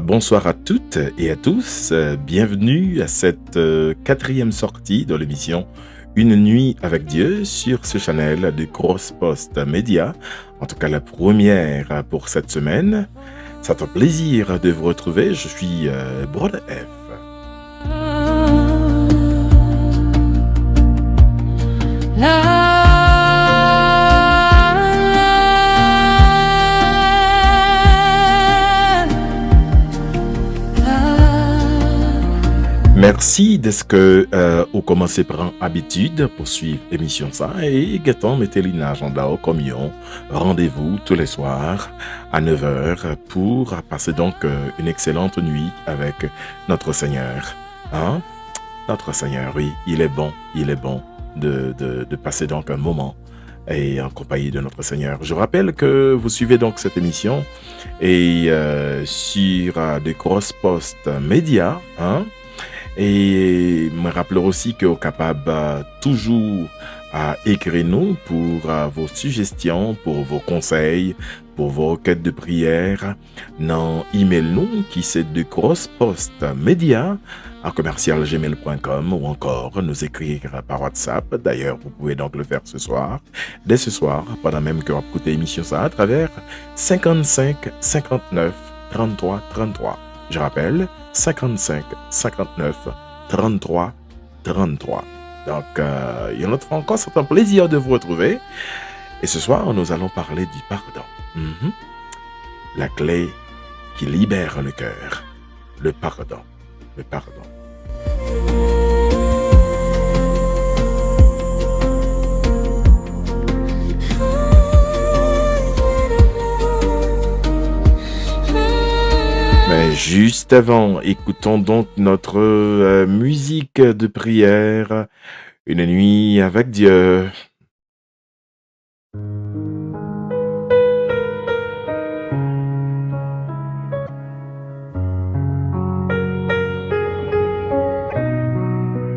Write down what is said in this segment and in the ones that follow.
Bonsoir à toutes et à tous. Bienvenue à cette quatrième sortie de l'émission Une nuit avec Dieu sur ce channel de Crosspost Media. En tout cas, la première pour cette semaine. C'est un plaisir de vous retrouver. Je suis Brother F. Merci de ce que vous commencez par habitude pour suivre l'émission ça et également mettez l'agenda au communion. Rendez-vous tous les soirs à 9h pour passer donc une excellente nuit avec notre Seigneur. Hein? Notre Seigneur, oui, il est bon de passer donc un moment et en compagnie de notre Seigneur. Je rappelle que vous suivez donc cette émission et sur The Crosspost Media, hein? Et me rappeler aussi que vous êtes capable toujours à écrire nous pour vos suggestions, pour vos conseils, pour vos requêtes de prière dans email nous qui c'est de crosspostmedia@gmail.com ou encore nous écrire par WhatsApp. D'ailleurs, vous pouvez donc le faire ce soir, dès ce soir, pendant même que vous écoutez l'émission ça à travers 55 59 33 33. Je rappelle, 55 59 33 33. Donc, il y a une autre fois encore, c'est un plaisir de vous retrouver. Et ce soir, nous allons parler du pardon. La clé qui libère le cœur. Le pardon. Le pardon. Mais juste avant, écoutons donc notre musique de prière, Une nuit avec Dieu.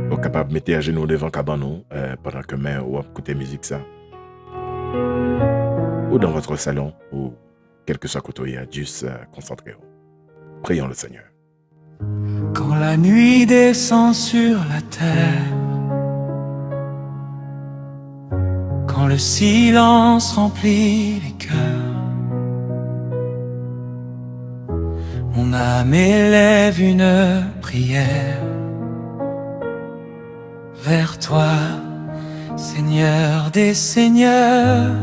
Vous êtes capable de mettre à genoux devant cabanon pendant que main ou écouter musique ça. Ou dans votre salon, ou quel que soit côté, juste concentrez-vous. Prions le Seigneur. Quand la nuit descend sur la terre, quand le silence remplit les cœurs, mon âme élève une prière vers toi, Seigneur des Seigneurs.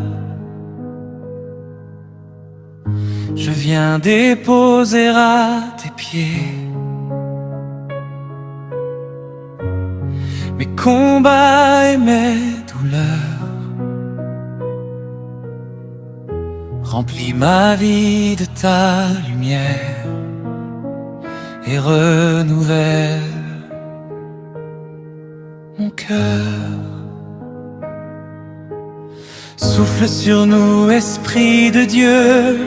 Je viens déposer à tes pieds mes combats et mes douleurs. Remplis ma vie de ta lumière et renouvelle mon cœur. Souffle sur nous, Esprit de Dieu.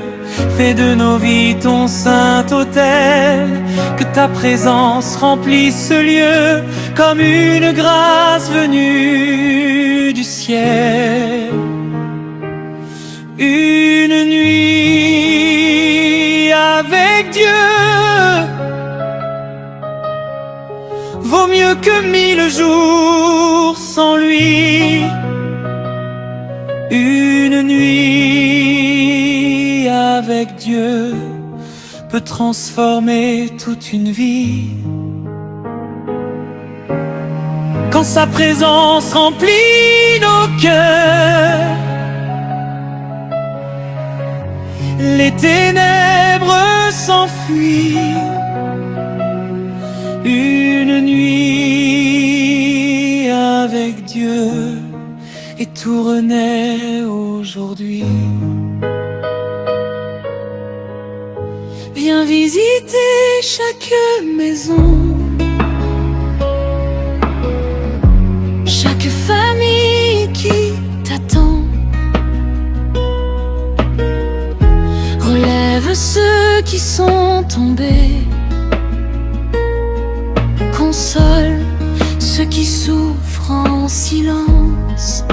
Fais de nos vies ton saint autel, que ta présence remplisse ce lieu comme une grâce venue du ciel. Une nuit avec Dieu vaut mieux que 1000 jours sans lui. Une nuit avec Dieu peut transformer toute une vie. Quand sa présence remplit nos cœurs, les ténèbres s'enfuient. Une nuit avec Dieu et tout renaît aujourd'hui. Viens visiter chaque maison, chaque famille qui t'attend. Relève ceux qui sont tombés, console ceux qui souffrent en silence.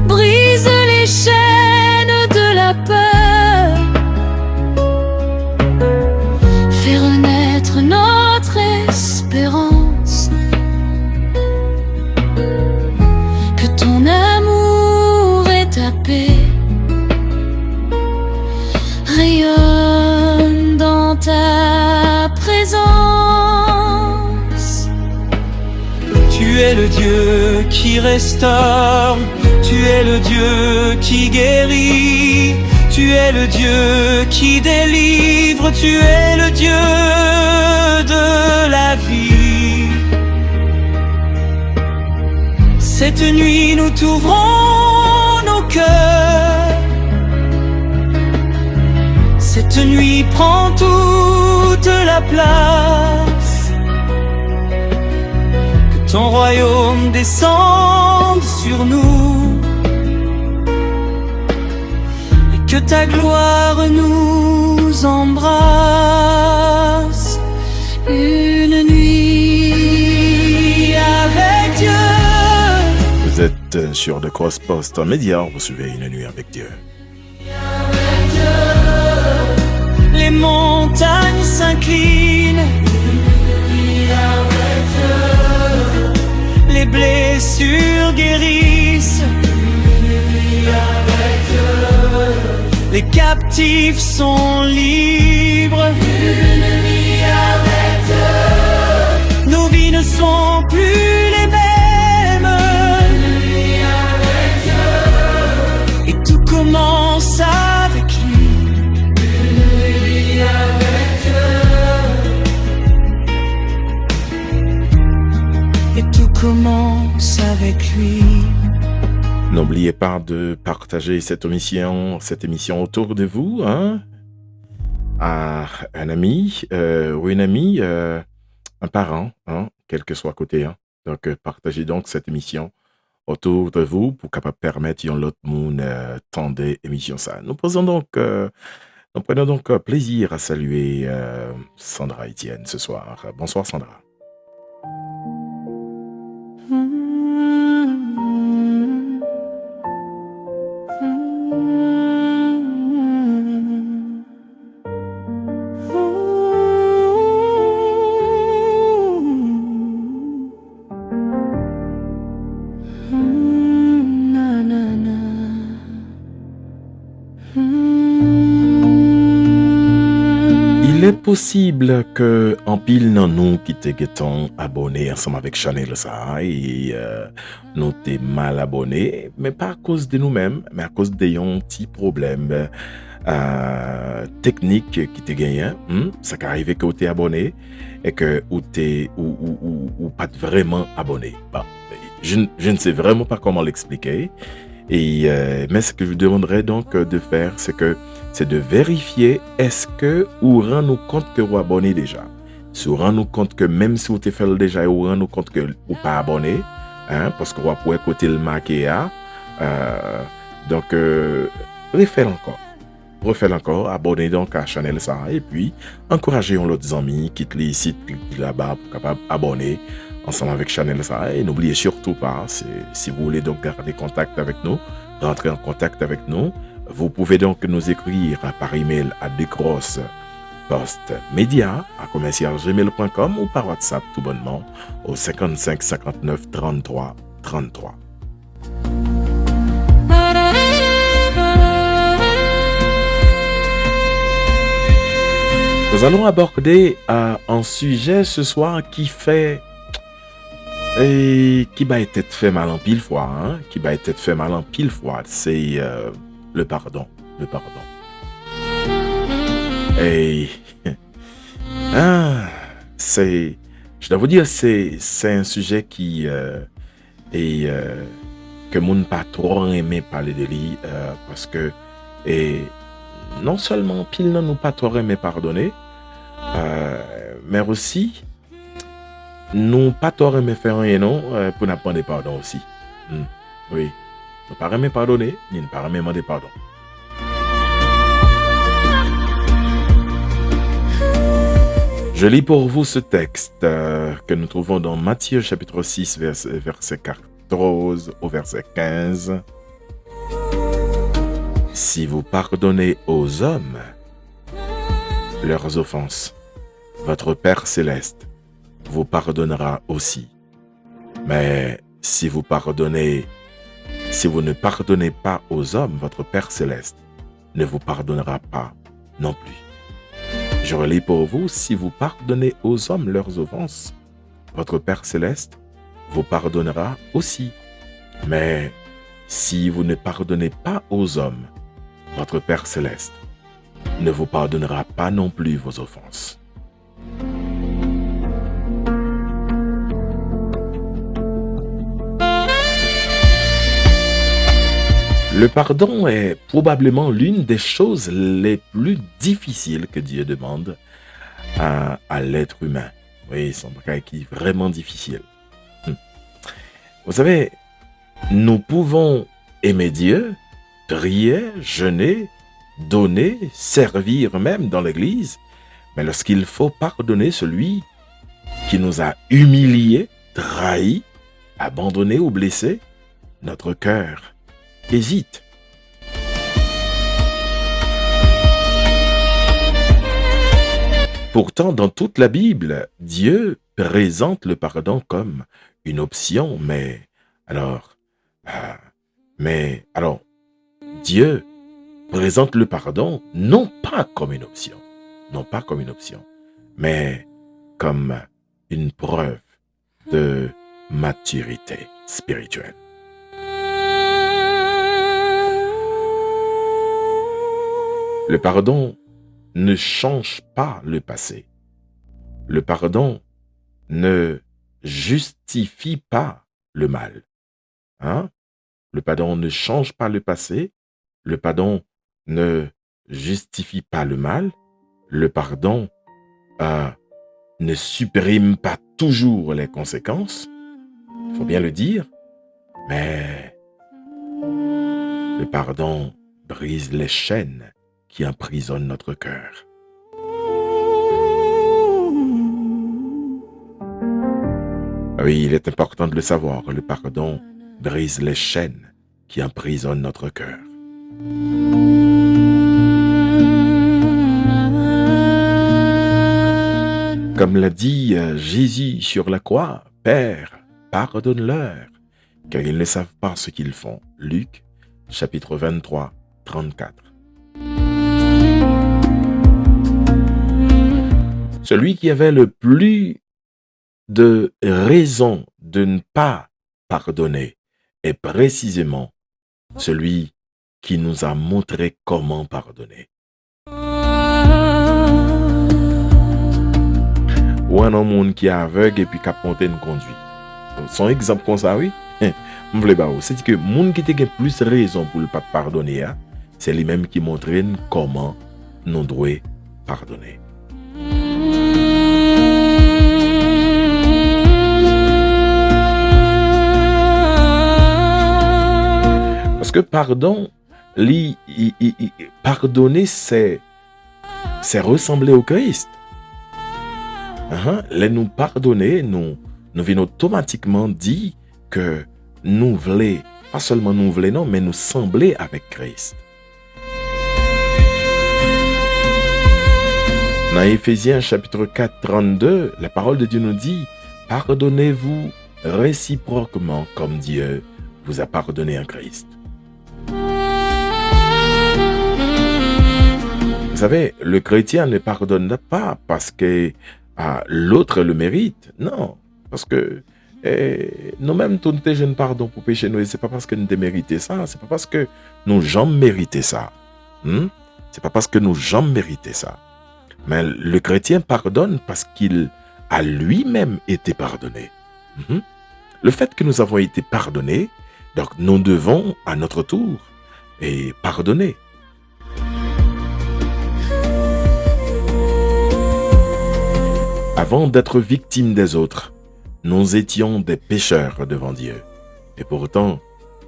Brise les chaînes de la peur présence. Tu es le Dieu qui restaure, tu es le Dieu qui guérit, tu es le Dieu qui délivre, tu es le Dieu de la vie. Cette nuit nous t'ouvrons nos cœurs, cette nuit prend toute la place. Que ton royaume descende sur nous et que ta gloire nous embrasse. Une nuit avec Dieu. Vous êtes sur The Cross Post Média, vous suivez Une nuit avec Dieu. Les montagnes s'inclinent, les blessures guérissent, les captifs sont libres. Nos vies ne sont plus les mêmes, et tout commence avec lui. Et tout commence avec lui. N'oubliez pas de partager cette émission autour de vous, hein, à un ami ou une amie, un parent, hein, quel que soit côté. Hein. Donc, partagez donc cette émission autour de vous pour capable permettre à l'autre monde tendre émission ça. Nous prenons donc plaisir à saluer Sandra Etienne ce soir. Bonsoir Sandra. Il est possible que en pile dans nous qui te guettons abonnés ensemble avec Chanel ça et nous t'es mal abonnés, mais pas à cause de nous-mêmes, mais à cause d'un petit problème technique qui te gagne. Ça qui arrive que tu es abonné et que ou pas vraiment abonné. Bon, je ne sais vraiment pas comment l'expliquer. Mais ce que je vous demanderais donc de faire, c'est de vérifier est-ce que vous rendez compte que vous abonnez déjà. Si vous rendez compte que même si vous t'es fait déjà, vous rendez compte que vous pas abonné, hein, parce que vous pouvez écouter le marqué donc refaites encore, abonnez donc à Chanel ça et puis encouragez l'autre amis qui te ici là-bas pour capable abonner ensemble avec Chanel ça et n'oubliez surtout pas si vous voulez donc garder contact avec nous, rentrer en contact avec nous, vous pouvez donc nous écrire par email à decrosspostmedia@commercialgmail.com ou par WhatsApp tout bonnement au 55 59 33 33. Nous allons aborder un sujet ce soir qui fait et qui va être fait mal en pile fois, hein, c'est le pardon. Et je dois vous dire, c'est un sujet qui que moun pas trop aimé parler de lui parce que non seulement pile non nous pas trop aimé pardonner, mais aussi nous pas trop aimé faire rien non pour nous demander pardon aussi. Oui, nous pas aimé pardonner, ni nous pas aimé demander pardon. Je lis pour vous ce texte que nous trouvons dans Matthieu chapitre 6 verset 14 au verset 15. Si vous pardonnez aux hommes leurs offenses, votre Père céleste vous pardonnera aussi. Mais si vous ne pardonnez pas aux hommes, votre Père céleste ne vous pardonnera pas non plus. Je relis pour vous, si vous pardonnez aux hommes leurs offenses, votre Père céleste vous pardonnera aussi. Mais si vous ne pardonnez pas aux hommes, votre Père céleste ne vous pardonnera pas non plus vos offenses. Le pardon est probablement l'une des choses les plus difficiles que Dieu demande à l'être humain. Oui, c'est un bagage qui est vraiment difficile. Vous savez, nous pouvons aimer Dieu, prier, jeûner, donner, servir même dans l'église, mais lorsqu'il faut pardonner celui qui nous a humiliés, trahis, abandonnés ou blessés, notre cœur hésite. Pourtant, dans toute la Bible, Dieu présente le pardon comme une option, mais alors, Dieu présente le pardon non pas comme une option, mais comme une preuve de maturité spirituelle. Le pardon ne change pas le passé. Le pardon ne justifie pas le mal. Le pardon ne change pas le passé. Le pardon ne justifie pas le mal. Le pardon ne supprime pas toujours les conséquences. Il faut bien le dire. Mais le pardon brise les chaînes qui emprisonnent notre cœur. Oui, il est important de le savoir. Le pardon brise les chaînes qui emprisonnent notre cœur. Comme l'a dit Jésus sur la croix, « Père, pardonne-leur, car ils ne savent pas ce qu'ils font. » Luc, chapitre 23, 34. Celui qui avait le plus de raisons de ne pas pardonner est précisément celui qui nous a montré comment pardonner. Ou un homme qui est aveugle et puis qui a monté une conduite. Son exemple comme ça, oui. C'est que monde qui a plus raison pour ne pas pardonner, c'est lui-même qui montre comment nous devons pardonner. Parce que pardonner, c'est ressembler au Christ. Nous pardonner, nous venons automatiquement dire que nous voulons, pas seulement nous voulons, non, mais nous sembler avec Christ. Dans Éphésiens chapitre 4, 32, la parole de Dieu nous dit « Pardonnez-vous réciproquement comme Dieu vous a pardonné en Christ. » Vous savez, le chrétien ne pardonne pas parce que l'autre le mérite. Non, parce que nous-mêmes, tous nous jeunes pardon pour pécher nous. C'est pas parce que nous mérité ça. C'est pas parce que nous jamais mérité ça. C'est pas parce que nous jamais mérité ça. Mais le chrétien pardonne parce qu'il a lui-même été pardonné. Le fait que nous avons été pardonnés, donc nous devons à notre tour pardonner. Avant d'être victimes des autres, nous étions des pécheurs devant Dieu. Et pourtant,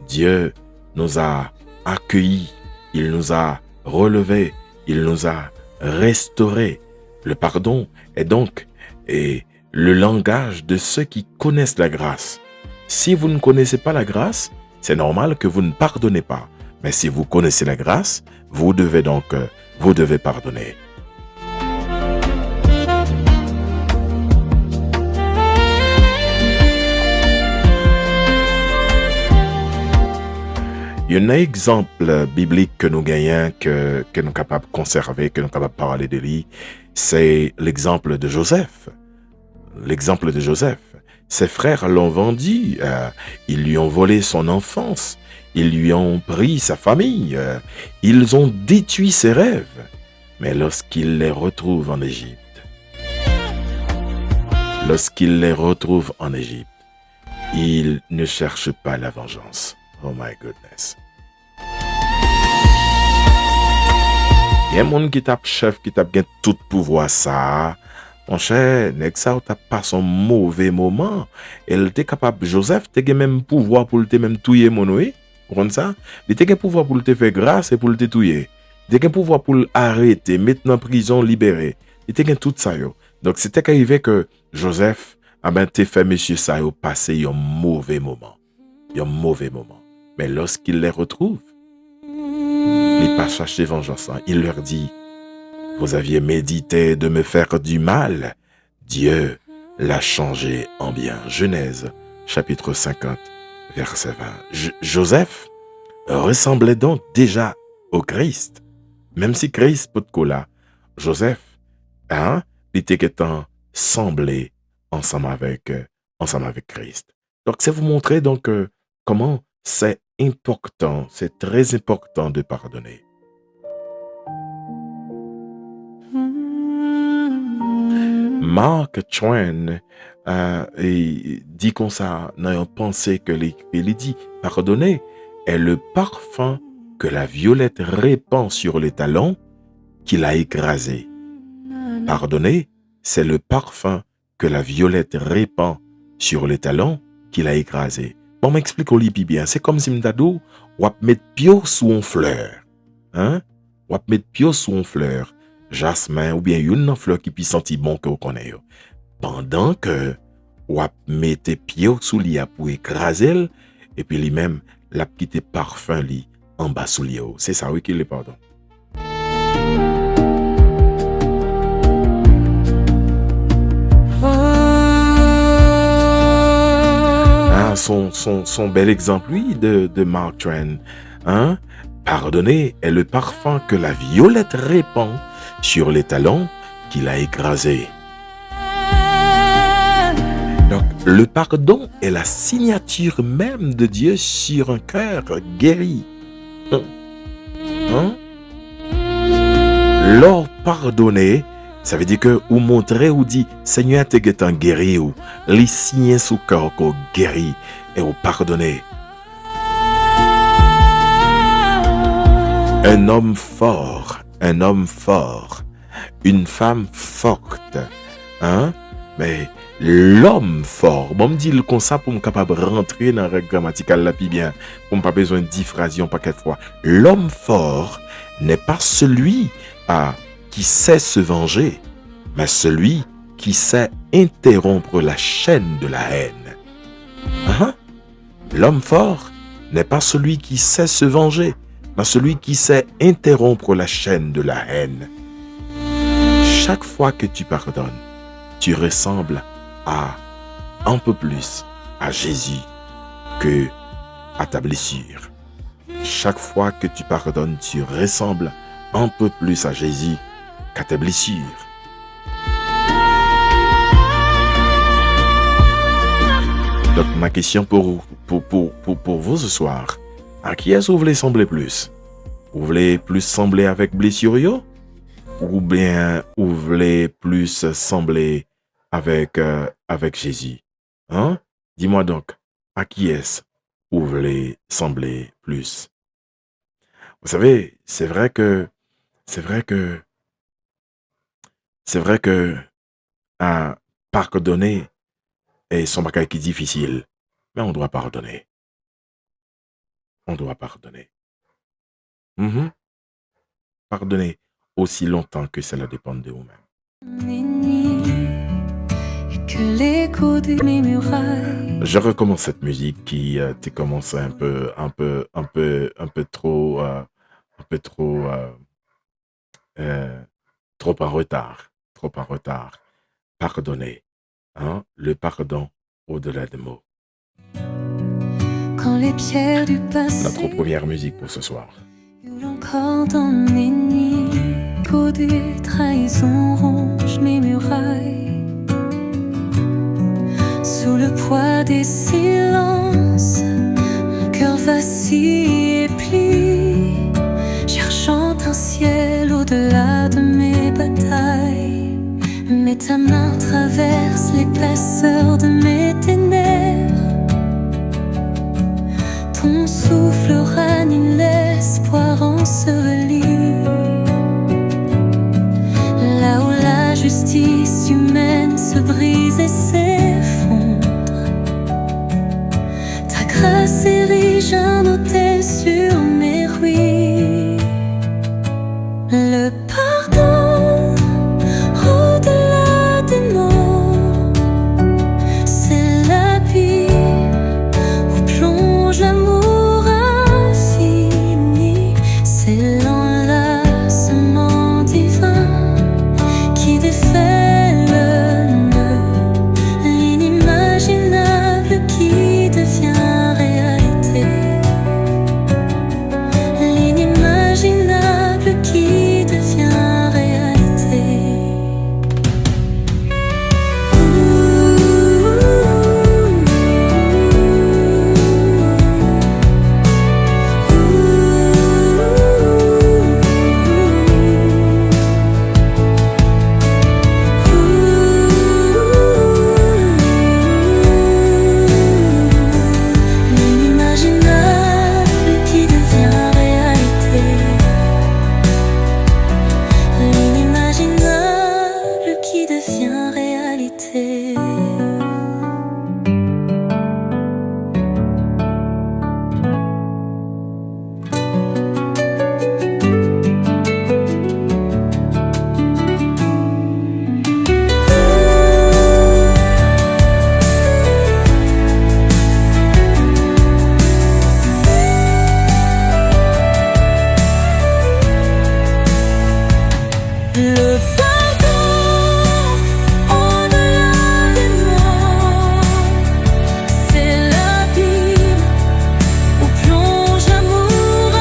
Dieu nous a accueillis, il nous a relevés, il nous a restaurés. Le pardon est donc le langage de ceux qui connaissent la grâce. Si vous ne connaissez pas la grâce, c'est normal que vous ne pardonnez pas. Mais si vous connaissez la grâce, vous devez pardonner. Il y a un exemple biblique que nous gagnons, que nous sommes capables de conserver, que nous sommes capables de parler de lui. C'est l'exemple de Joseph. L'exemple de Joseph. Ses frères l'ont vendu, ils lui ont volé son enfance, ils lui ont pris sa famille, ils ont détruit ses rêves. Mais lorsqu'il les retrouve en Égypte, il ne cherche pas la vengeance. Oh my goodness. Il y a un monde qui tape chef, qui tape bien tout pouvoir ça. Mon cher, nek ça t'a pas son mauvais moment. Elle était capable, Joseph, t'es même pouvoir pour te même tuer mon oui. Vous comprenez ça? Il était pouvoir pour te faire grâce et pour te tuer. Il était pouvoir pour l'arrêter, mettre en prison, libérer. Il était tout ça yo. Donc c'était qu'arrivé que Joseph, t'es fait monsieur ça yo passer un mauvais moment. Un mauvais moment. Mais lorsqu'il les retrouve, il pas chercher vengeance. Il leur dit, vous aviez médité de me faire du mal. Dieu l'a changé en bien. Genèse, chapitre 50, verset 20. Joseph ressemblait donc déjà au Christ. Même si Christ peut de là, Joseph, il était qu'étant semblé ensemble avec Christ. Donc, c'est vous montrer donc comment c'est important, c'est très important de pardonner. Mark Twain dit comme ça, dans une pensée que il dit, pardonner est le parfum que la violette répand sur les talons qu'il a écrasés. Pardonner, c'est le parfum que la violette répand sur les talons qu'il a écrasés. Bon, m'explique au lit bien. C'est comme si m'dadou, ou mettre pio sous une fleur. Ou mettre pio sous une fleur. Jasmin ou bien une fleur qui peut sentir bon que vous connaissez. Pendant que ou mettez pied sous lia pour écraser et puis lui-même la petite parfum li en bas sous lia. C'est ça oui qu'il est pardon. Son bel exemple oui de Mark Twain. Pardonner est le parfum que la violette répand sur les talons qu'il a écrasés. Donc, le pardon est la signature même de Dieu sur un cœur guéri. Leur pardonner, ça veut dire que ou montrer ou dit Seigneur t'es guéri ou les signer sous cœur qu'on guéri et ou pardonner. Un homme fort, une femme forte, mais l'homme fort, bon me dit le comme ça pour me capable rentrer dans la règle grammaticale là puis bien, pour me pas besoin de 10 phrases un paquet de fois. L'homme fort n'est pas celui qui sait se venger, mais celui qui sait interrompre la chaîne de la haine. L'homme fort n'est pas celui qui sait se venger, mais celui qui sait interrompre la chaîne de la haine. Chaque fois que tu pardonnes, tu ressembles un peu plus à Jésus que à ta blessure. Chaque fois que tu pardonnes, tu ressembles un peu plus à Jésus qu'à tes blessures. Donc ma question pour vous ce soir, à qui est-ce que vous voulez sembler plus? Vous voulez plus sembler avec blessure ou bien vous voulez plus sembler avec Jésus? Dis-moi donc, à qui est-ce que vous voulez sembler plus? Vous savez, c'est vrai que pardonner est son bagage qui est difficile, mais on doit pardonner. On doit pardonner. Pardonner aussi longtemps que cela dépend de vous-même. Je recommence cette musique qui te commence un peu trop en retard. Pardonner, le pardon au-delà des mots. Quand les pierres du passé, notre première musique pour ce soir. encore ton ennemi, l'écho des trahisons ronge mes murailles. Sous le poids des silences, mon cœur vacille et plie, cherchant un ciel au-delà de mes batailles. Mais ta main traverse l'épaisseur de mes ténèbres. Ton souffle ranime l'espoir enseveli. Là où la justice humaine se brise et s'effondre, ta grâce érige un autel sur mes ruines. Le pardon au-delà des mots, c'est l'abîme où plonge l'amour infini. C'est l'enlacement divin qui défait le nœud, l'inimaginable qui devient réalité. L'inimaginable qui devient réalité. L'inimaginable qui devient réalité. L'inimaginable qui devient réalité. Le pardon au-delà des mots, c'est l'abîme où plonge l'amour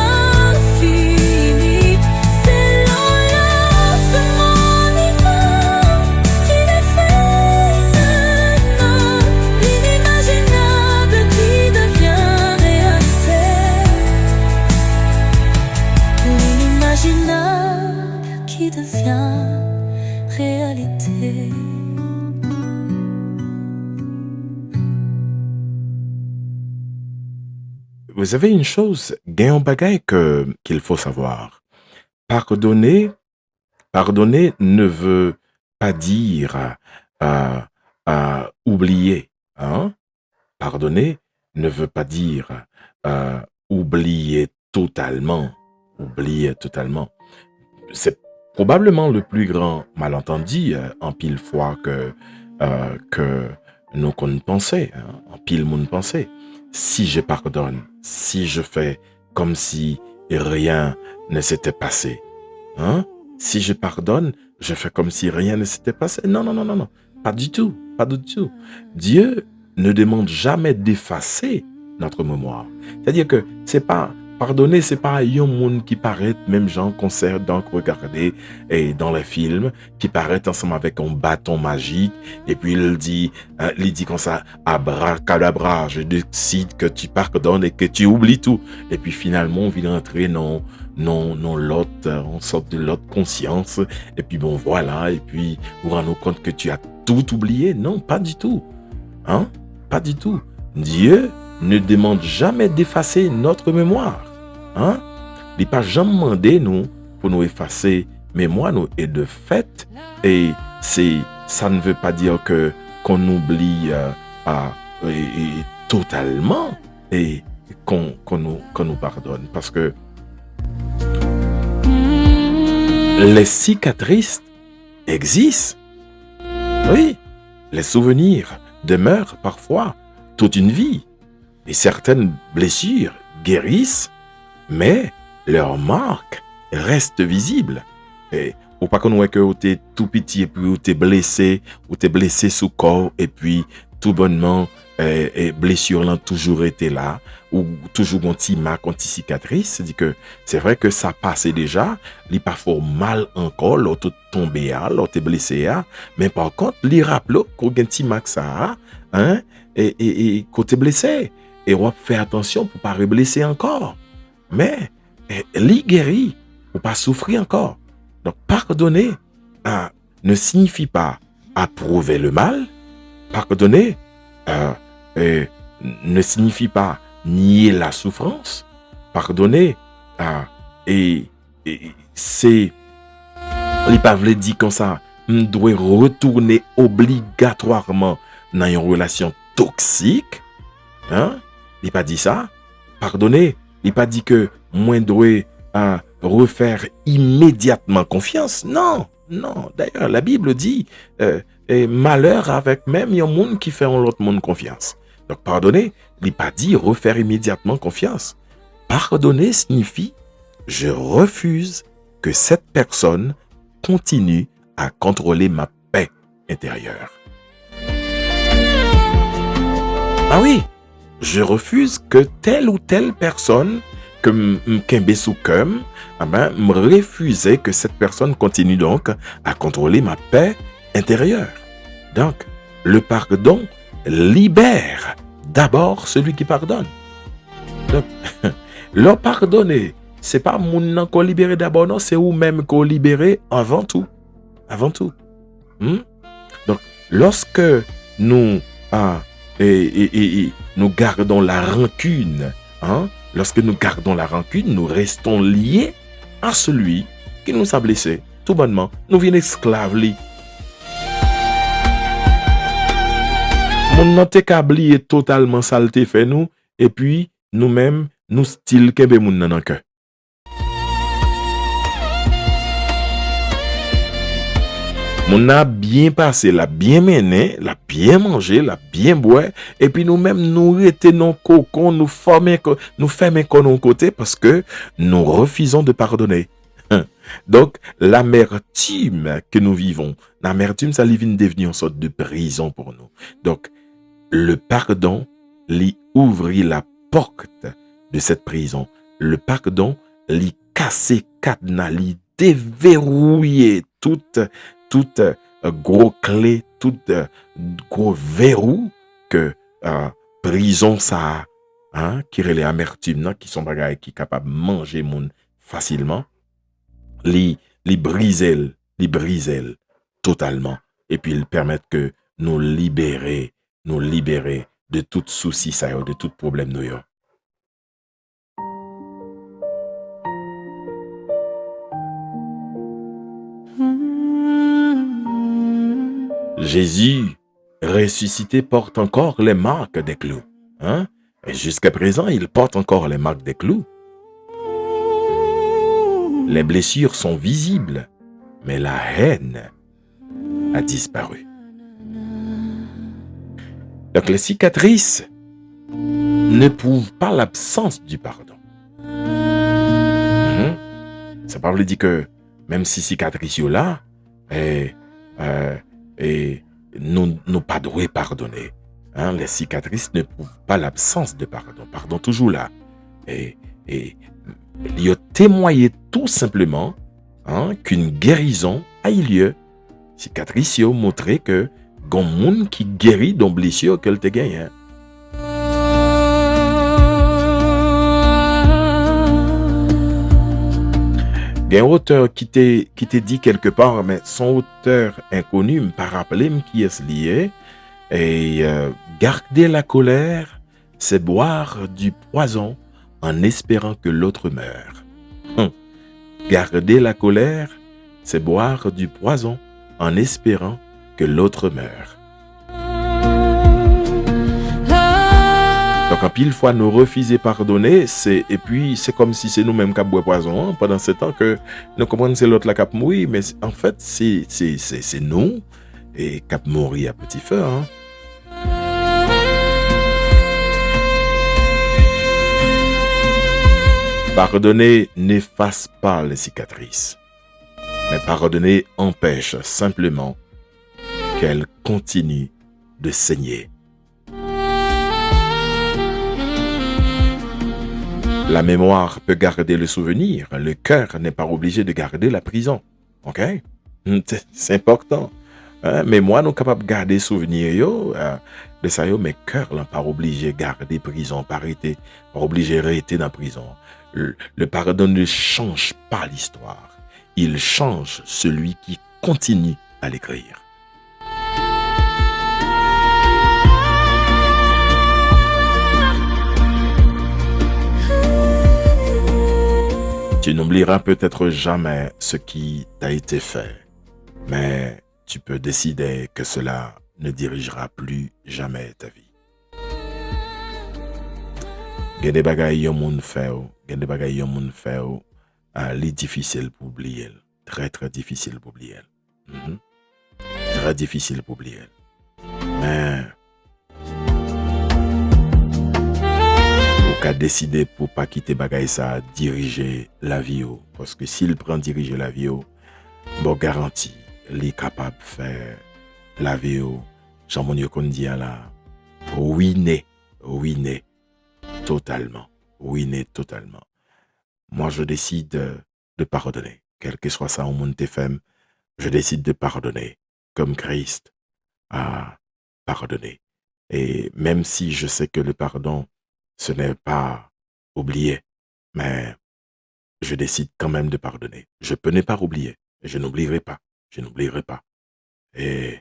infini. C'est l'enlacement divin qui défait le nœud, l'inimaginable qui devient réalité. L'inimaginable qui devient réalité. Vous avez une chose, gain bagay qu'il faut savoir. Pardonner, pardonner ne veut pas dire oublier. Hein? Pardonner ne veut pas dire oublier totalement. Oublier totalement. C'est probablement le plus grand malentendu en pile fois que nous qu'on pensait, hein, en pile monde pensait. Si je pardonne, si je fais comme si rien ne s'était passé, hein? Si je pardonne, je fais comme si rien ne s'était passé. Non, non, non, non, non, pas du tout, pas du tout. Dieu ne demande jamais d'effacer notre mémoire. C'est-à-dire que c'est pas pardonner, c'est pas un monde qui paraît, même gens qu'on sert donc regarder et dans les films, qui paraît ensemble avec un bâton magique, et puis il dit comme ça, abracadabra, je décide que tu pardonnes et que tu oublies tout. Et puis finalement, on vient entrer dans l'autre, on sort de l'autre conscience, et puis bon voilà, et puis vous rendez compte que tu as tout oublié. Non, pas du tout. Hein? Pas du tout. Dieu ne demande jamais d'effacer notre mémoire. Hein? Il n'a pas jamais demandé nous pour nous effacer mémoire nous. Et de fait, et ça ne veut pas dire que qu'on oublie totalement et qu'on nous pardonne. Parce que les cicatrices existent. Oui, les souvenirs demeurent parfois toute une vie. Et certaines blessures guérissent, mais leur marque reste visible. Et ou pas qu'on voit que tu es tout petit et puis tu es blessé sous corps et puis tout bonnement, et blessure l'ont toujours été là, ou toujours un petit marque, un petit cicatrice, c'est-à-dire que c'est vrai que ça passait déjà, il pas fort mal encore, l'autre tombé, l'autre blessé, mais par contre, il rappelle qu'on a un petit marque ça, hein, et côté blessé, et on fait attention pour pas reblesser encore, mais li guéri, pour pas souffrir encore. Donc pardonner ne signifie pas approuver le mal, pardonner ne signifie pas nier la souffrance. Pardonner, et c'est, il pas veut dire comme ça, on doit retourner obligatoirement dans une relation toxique. Hein? Il pas dit ça. Pardonner, il pas dit que moi dois refaire immédiatement confiance. Non, non. D'ailleurs, la Bible dit malheur avec même un monde qui fait en l'autre monde confiance. Donc, pardonner, il n'est pas dit refaire immédiatement confiance. Pardonner signifie je refuse que cette personne continue à contrôler ma paix intérieure. Ah oui, je refuse que telle ou telle personne que m'kembe sous comme, me refuser que cette personne continue donc à contrôler ma paix intérieure. Donc, le pardon libère d'abord celui qui pardonne. Donc, le pardonner, c'est pas moun qu'on libère d'abord, non, c'est ou même qu'on libère avant tout. Avant tout. Donc, lorsque nous nous gardons la rancune, lorsque nous gardons la rancune, nous restons liés à celui qui nous a blessés. Tout bonnement, nous venons esclaves li. Mon nante kabli est totalement saleté fait nous, et puis nous-mêmes, nous style kebe moun nan cœur. Mon a bien passé, l'a bien mené, l'a bien mangé, l'a bien boire, et puis nous-mêmes, nous retenons cocon, nous fermons nos côté parce que nous refusons de pardonner. Donc, l'amertume que nous vivons, l'amertume, ça vient devenir une sorte de prison pour nous. Donc, le pardon, lui ouvrit la porte de cette prison. Le pardon, lui casser cadenas, lui déverrouiller toute gros clé, toute gros verrou que prison ça, qui relève amertume, qui sont bagailles qui capable de manger moun facilement. Li brisel totalement, et puis ils permettent que nous libérer de tout souci ça de tout problème nous yo. Jésus ressuscité porte encore les marques des clous, et jusqu'à présent il porte encore les marques des clous. Les blessures sont visibles, mais la haine a disparu. Donc les cicatrices ne prouvent pas l'absence du pardon. Ça veut dire que même si cicatrices sont là, nous pas doués pardonner. Les cicatrices ne prouvent pas l'absence de pardon. Pardon toujours là. Et il a témoigné tout simplement qu'une guérison a eu lieu. Cicatrice a montré que gon moun qui guérit don blessure qu'elle te gagne. Il y a un auteur qui te dit quelque part, mais son auteur inconnu me pas rappelé qui est lié. Et garder la colère, c'est boire du poison en espérant que l'autre meure. Garder la colère, c'est boire du poison en espérant que l'autre meure. Donc, en pile fois, nous refuser pardonner, et puis c'est comme si c'est nous-mêmes qui boivent poison, pendant ce temps que nous comprenons que c'est l'autre qui mourir, mais en fait, c'est nous et qui mourir à petit feu. Pardonner n'efface pas les cicatrices, mais pardonner empêche simplement qu'elles continuent de saigner La mémoire peut garder le souvenir. Le cœur n'est pas obligé de garder la prison. OK? C'est important. Mais moi, nous sommes capables de garder souvenir de ça, mais cœur n'est pas obligé de garder prison, pas obligé de rester dans la prison. Le pardon ne change pas l'histoire. Il change celui qui continue à l'écrire. Tu n'oublieras peut-être jamais ce qui t'a été fait, mais tu peux décider que cela ne dirigera plus jamais ta vie. Gen de bagay yon moun fè ou, li difficile pour oublier. Très très difficile pour oublier. Très difficile pour oublier. Mais qu'a décidé pour pas quitter bagay ça, diriger la vie ou. Parce que s'il prend diriger la vie ou, bon garantie, il est capable de faire la vie ou. Jean-Mon Yokon dit là, ruiner totalement. Ruiner totalement. Moi, je décide de pardonner. Quel que soit ça au monde TFM, je décide de pardonner. Comme Christ a pardonné. Et même si je sais que le pardon, ce n'est pas oublier, mais je décide quand même de pardonner. Je peux ne pas oublier, et je n'oublierai pas. Je n'oublierai pas. Et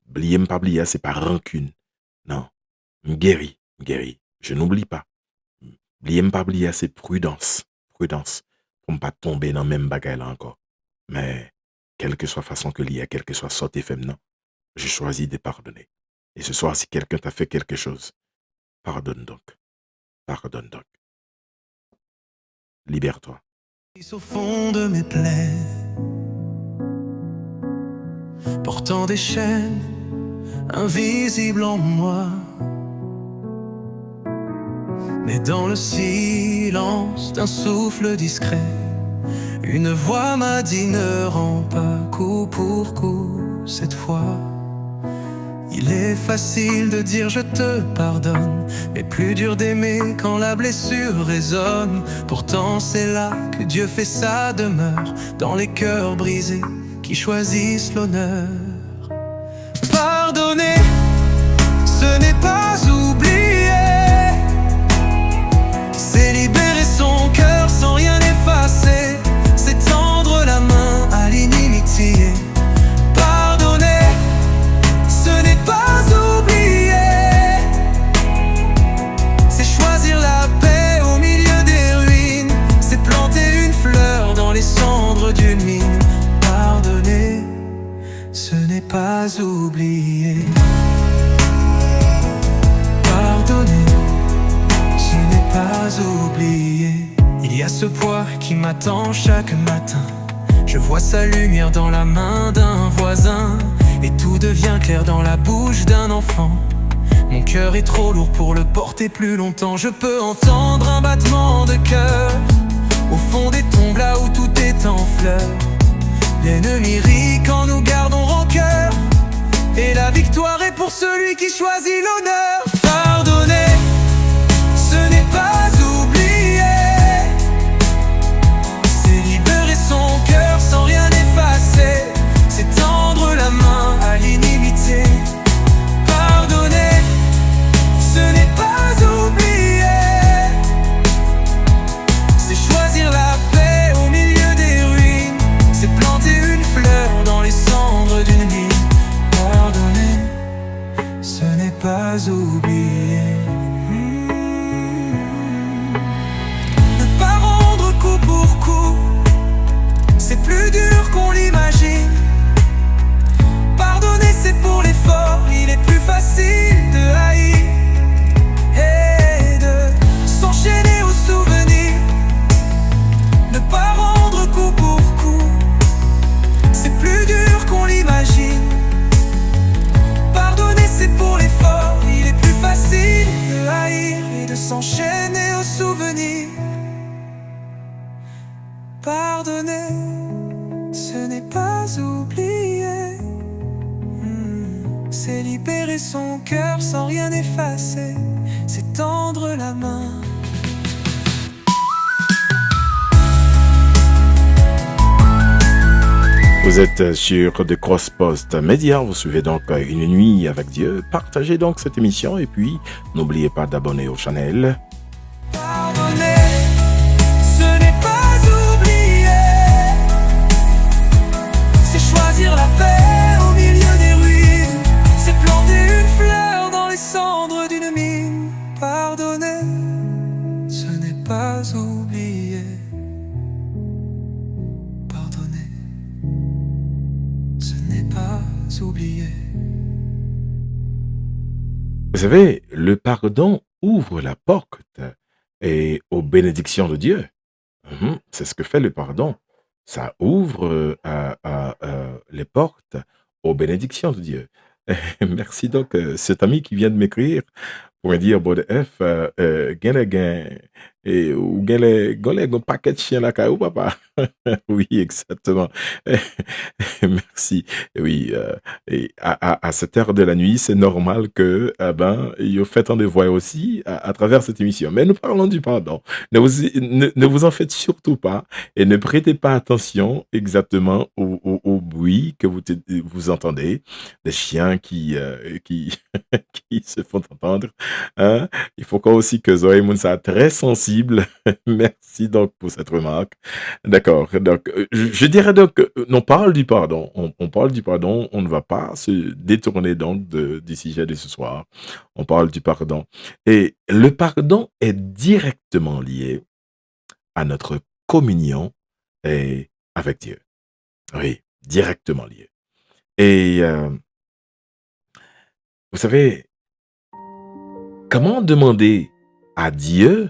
oublier, pas oublier, c'est pas rancune. Non. Guéri. Je n'oublie pas. Oublier, pas oublier, c'est prudence. Prudence. Pour ne pas tomber dans le même bagage là encore. Mais, quelle que soit façon que l'il y a, quelle que soit sorte FM, non. Je choisis de pardonner. Et ce soir, si quelqu'un t'a fait quelque chose, pardonne donc. Pardonne donc. Libère-toi. Au fond de mes plaies, portant des chaînes invisibles en moi, mais dans le silence d'un souffle discret, une voix m'a dit ne rends pas coup pour coup cette fois. Il est facile de dire je te pardonne, mais plus dur d'aimer quand la blessure résonne. Pourtant c'est là que Dieu fait sa demeure, dans les cœurs brisés qui choisissent l'honneur. Pardonner, ce n'est pas oublier, c'est libérer son cœur sans rien effacer, c'est tendre la main à l'inimitié. D'une mine, pardonner, ce n'est pas oublier. Pardonner, ce n'est pas oublier. Il y a ce poids qui m'attend chaque matin. Je vois sa lumière dans la main d'un voisin, et tout devient clair dans la bouche d'un enfant. Mon cœur est trop lourd pour le porter plus longtemps. Je peux entendre un battement de cœur au fond des tombes là où tout est en fleurs. L'ennemi rit quand nous gardons rancœur, et la victoire est pour celui qui choisit l'honneur. Pardonner, ce n'est pas oublier, c'est libérer son cœur sans rien effacer, c'est tendre la main à l'inimitié. Pardonner, ce n'est pas oublier, c'est choisir la paix au milieu des ruines, c'est planter une fleur dans les cendres d'une vie. Pardonner, ce n'est pas oublier. Ne pas rendre coup pour coup, c'est plus dur qu'on l'imagine. Pardonner c'est pour l'effort, il est plus facile de haïr et de s'enchaîner aux souvenirs. Ne pas rendre coup pour coup, c'est plus dur qu'on l'imagine. Pardonner c'est pour l'effort, il est plus facile de haïr et de s'enchaîner aux souvenirs. Pardonner, ce n'est pas oublier, c'est libérer son cœur sans rien effacer, c'est tendre la main Vous êtes sur The Cross Post Média, vous suivez donc Une nuit avec Dieu. Partagez donc cette émission et puis n'oubliez pas d'abonner au channel. Pardonner, ce n'est pas oublier. C'est choisir la paix au milieu des ruines. C'est planter une fleur dans les cendres d'une mine. Pardonner, ce n'est pas oublier. Pardonner, ce n'est pas oublier. Vous savez, le pardon ouvre la porte et aux bénédictions de Dieu. C'est ce que fait le pardon. Ça ouvre les portes aux bénédictions de Dieu. Merci donc, cet ami qui vient de m'écrire pour me dire, bon, F, ou un paquet de chiens là, papa. Oui, exactement. Merci. Oui, et à cette heure de la nuit, c'est normal que, il fait un devoir aussi à travers cette émission. Mais nous parlons du pardon. Ne vous en faites surtout pas et ne prêtez pas attention exactement au bruit que vous entendez, des chiens qui qui se font entendre. Hein? Il faut aussi que Zoé Mounsa très sensible. Merci donc pour cette remarque. D'accord. Donc, je dirais donc, on parle du pardon. On parle du pardon. On ne va pas se détourner donc du sujet de ce soir. On parle du pardon. Et le pardon est directement lié à notre communion avec Dieu. Oui, directement lié. Et vous savez, comment demander à Dieu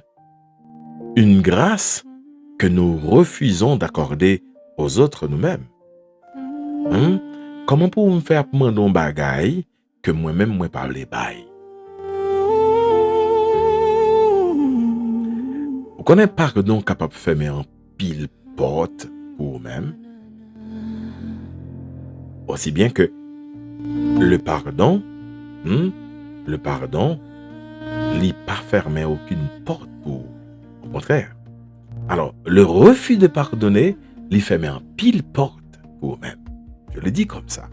une grâce que nous refusons d'accorder aux autres nous-mêmes? Comment pour me faire demander un bagay que moi-même moi pas les bail? Vous connaissez pardon capable de fermer en pile porte pour vous-même? Aussi bien que le pardon, n'est pas fermé aucune porte pour. Au contraire. Alors, le refus de pardonner, lui ferme en pile porte pour vous-même. Je le dis comme ça.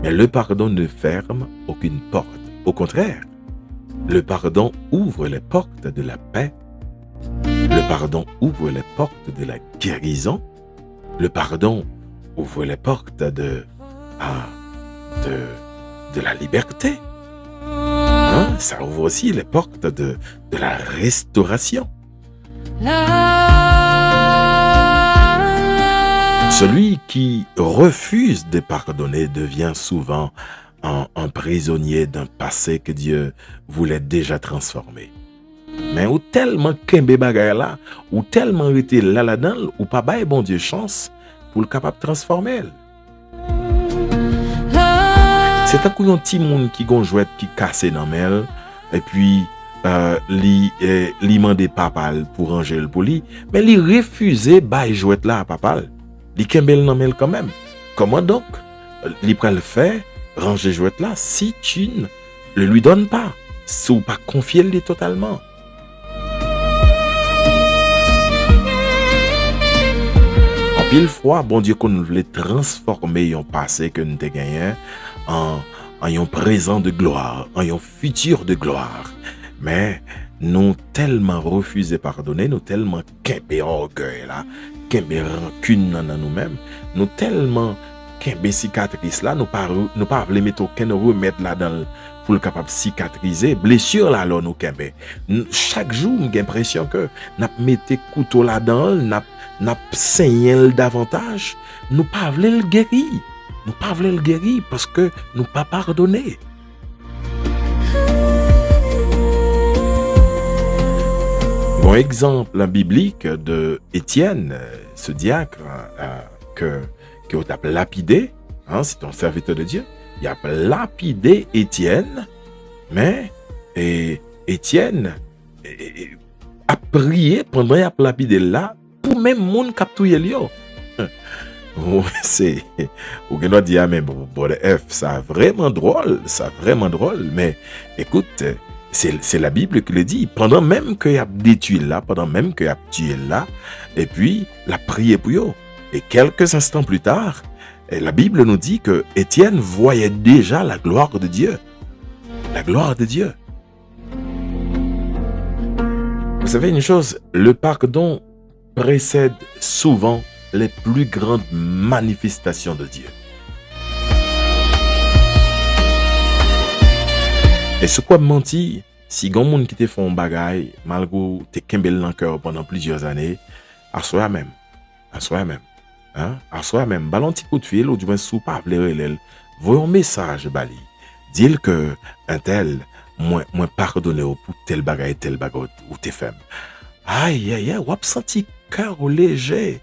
Mais le pardon ne ferme aucune porte. Au contraire, le pardon ouvre les portes de la paix. Le pardon ouvre les portes de la guérison. Le pardon ouvre les portes de la liberté. Ça ouvre aussi les portes de la restauration. Celui qui refuse de pardonner devient souvent un prisonnier d'un passé que Dieu voulait déjà transformer. Mais ou tellement kembe bagay là, ou tellement été là-dedans, ou pas bail bon Dieu chance pour le capable de transformer. C'est un coup un petit monde qui gon jouet qui casse dans mel et puis li mandé papa pour ranger le pour lui, mais li refusé bail jouet là à papa. Li kembel dans mel quand même. Comment donc li pral le faire ranger jouet là si tu ne le lui donnes pas, si ou pas confier le totalement. En pile fois, bon Dieu qu'on voulait transformer un passé que nous te gagné en un présent de gloire, en un futur de gloire. Mais nous tellement refusé pardonner, nous tellement kembe orgueil là, kembe rancune dans nous-mêmes, nous tellement kembe cicatrice là, nous pas voulons mettre aucun remède là dans pour le capable cicatriser blessure là alors nous kembe. Chaque jour, j'ai l'impression que n'a mettre couteau là dedans, n'a saigné davantage, nous pas voulons le guérir. Nous pas voulons le guérir parce que nous pas pardonné. Bon exemple biblique de Étienne, ce diacre que a lapidé, c'est un serviteur de Dieu. Il a lapidé Étienne, mais Étienne a prié pendant qu'il a lapidé là pour même monde capturer lui. C'est ou qu'on dit mais bon F ça vraiment drôle, mais écoute, c'est la Bible qui le dit, pendant même qu'il a détruit là, pendant même qu'il a tué là, et puis la prié pour eux. Et quelques instants plus tard, Et la Bible nous dit que Étienne voyait déjà la gloire de Dieu. La gloire de Dieu. Vous savez une chose, le pardon précède souvent les plus grandes manifestations de Dieu. Et ce quoi mentir, si gon moun qui te font bagay, malgré te kembel dans cœur pendant plusieurs années, à soi même, hein, à soi même, ballon petit coup de fil ou du moins sous pas relèl, voyons un message bali, dire que un tel moins pardonné pour tel bagay ou te fait. Aïe aïe aïe, ou ap senti cœur léger,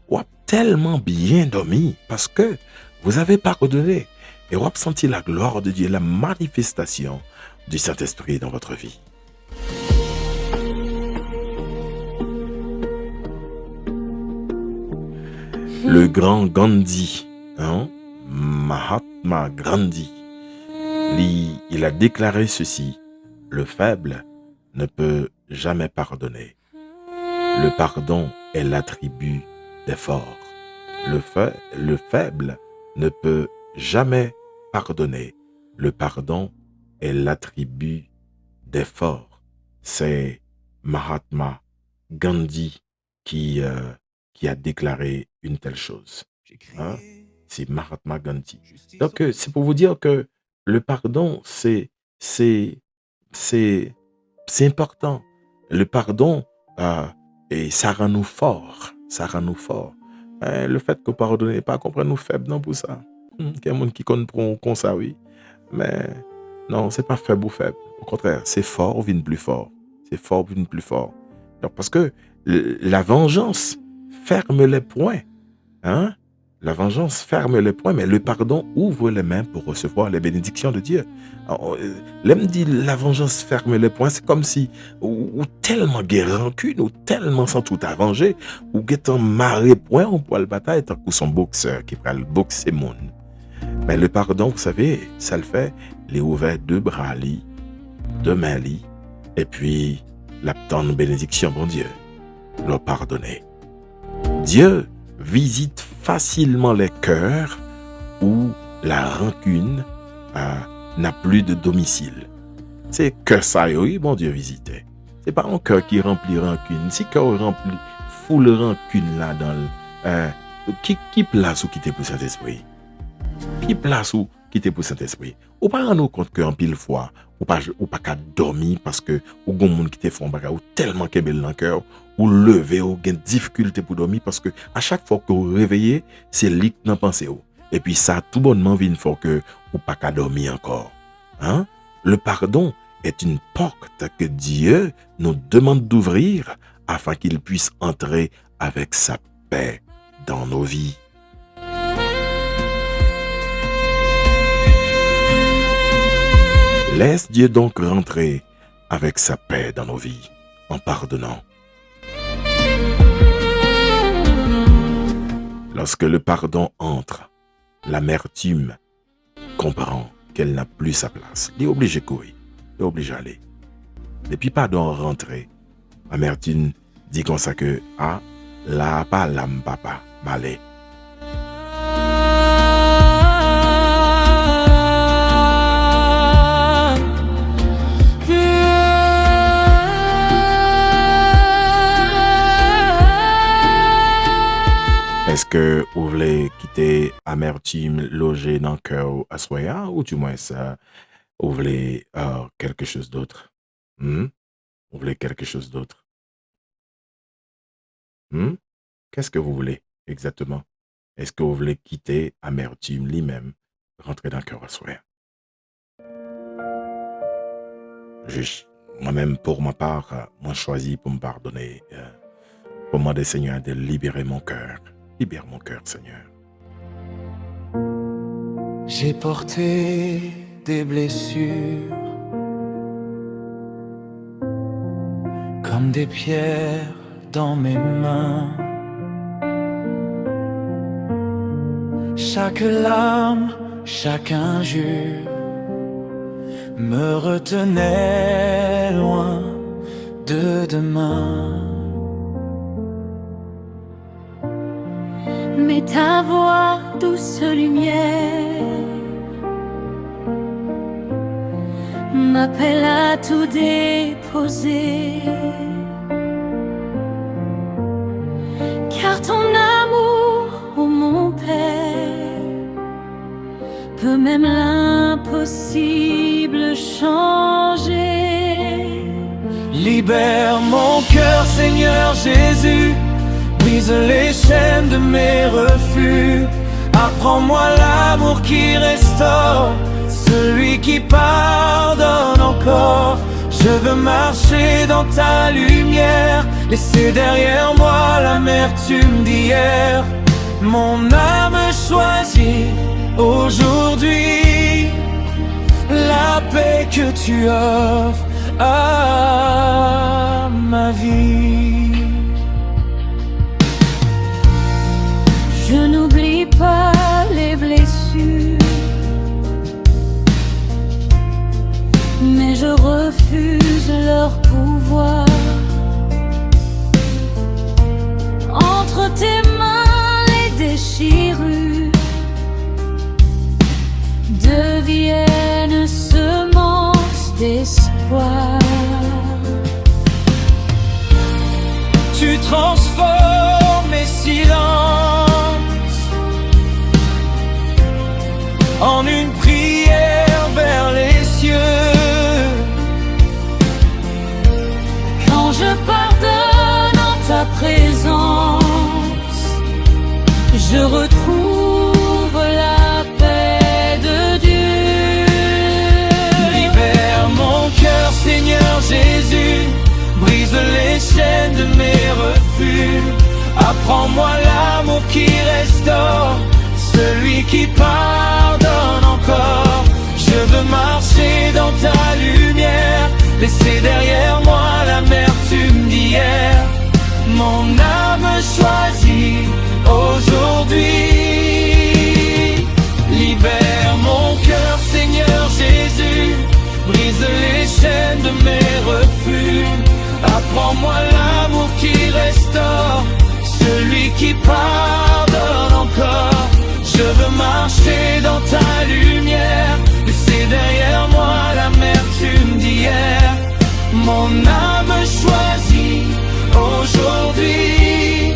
ou ap tellement bien dormi parce que vous avez pardonné et ou ap senti la gloire de Dieu, la manifestation du Saint-Esprit dans votre vie. Le grand Gandhi, hein, Mahatma Gandhi, il a déclaré ceci: le faible ne peut jamais pardonner. Le pardon est l'attribut des forts. Le faible ne peut jamais pardonner. Le pardon est l'attribut des forts. C'est Mahatma Gandhi qui a déclaré une telle chose. Hein? C'est Mahatma Gandhi. Donc, c'est pour vous dire que le pardon, c'est important. Le pardon, et ça rend nous forts. Ça rend nous forts. Le fait que pardonner pas comprendre nous faibles, non, pour ça. Il y a des gens qui comprennent comme ça, oui. Mais non, c'est pas faible ou faible. Au contraire, c'est fort ou vient plus fort. C'est fort ou vient plus fort. Donc, parce que la vengeance ferme les poings. Hein? La vengeance ferme les poings, mais le pardon ouvre les mains pour recevoir les bénédictions de Dieu. L'homme dit la vengeance ferme les poings, c'est comme si ou tellement guerre rancune, ou tellement sans tout à venger, ou guettant marré point on poil bataille tant que son boxeur qui prend le boxer monde. Mais le pardon, vous savez, ça le fait, les ouvert deux bras li, deux mains li, et puis la tendre bénédiction, bon Dieu, leur pardonner. Dieu visite facilement les cœurs où la rancune n'a plus de domicile. C'est que ça, oui, bon Dieu visitait. C'est pas un cœur qui remplit rancune. Si cœur rempli, foule rancune là dans le... qui place ou quitter pour Saint-Esprit? Qui place ou quitter pour Saint-Esprit? Ou pas rendre compte qu'en pile fois, ou pas qu'à dormir parce que ou gon moun qui te font bagarre ou tellement kebel dans cœur ou lever ou gen difficulté pour dormir parce que à chaque fois que vous réveillez, c'est lit dans pensée ou. Et puis ça tout bonnement vient faut que ou pas qu'à dormir encore. Hein? Le pardon est une porte que Dieu nous demande d'ouvrir afin qu'il puisse entrer avec sa paix dans nos vies. Laisse Dieu donc rentrer avec sa paix dans nos vies, en pardonnant. Lorsque le pardon entre, l'amertume comprend qu'elle n'a plus sa place. Il est obligé de courir, il est obligé d'aller. Depuis pardon rentrer, l'amertume dit comme ça que, ah, là pas l'âme papa, malé. Est-ce que vous voulez quitter amertume logé dans le cœur à soya ou du moins ça, vous voulez quelque chose d'autre? Vous voulez quelque chose d'autre? Qu'est-ce que vous voulez exactement? Est-ce que vous voulez quitter amertume lui-même, rentrer dans le cœur à soya? Moi-même, pour ma part, moi choisi pour me pardonner, pour demander Seigneur de libérer mon cœur. Libère mon cœur, Seigneur. J'ai porté des blessures comme des pierres dans mes mains. Chaque larme, chaque injure me retenait loin de demain. Mais ta voix, douce lumière, m'appelle à tout déposer. Car ton amour, ô mon Père, peut même l'impossible changer. Libère mon cœur, Seigneur Jésus, brise les chaînes de mes refus. Apprends-moi l'amour qui restaure, celui qui pardonne encore. Je veux marcher dans ta lumière, laisser derrière moi l'amertume d'hier. Mon âme choisit aujourd'hui la paix que tu offres à ma vie. Je n'oublie pas les blessures, mais je refuse leur pouvoir. Entre tes mains les déchirures deviennent semences d'espoir. Tu transformes mes silences en une prière vers les cieux. Quand je pardonne en ta présence, je retrouve la paix de Dieu. Libère mon cœur, Seigneur Jésus, brise les chaînes de mes refus. Apprends-moi l'amour qui restaure, celui qui pardonne encore. Je veux marcher dans ta lumière, laisser derrière moi l'amertume d'hier. Mon âme choisit aujourd'hui. Libère mon cœur, Seigneur Jésus, brise les chaînes de mes refus. Apprends-moi l'amour qui restaure, celui qui pardonne encore. Je veux marcher dans ta lumière, laisser derrière moi l'amertume d'hier. Mon âme choisit aujourd'hui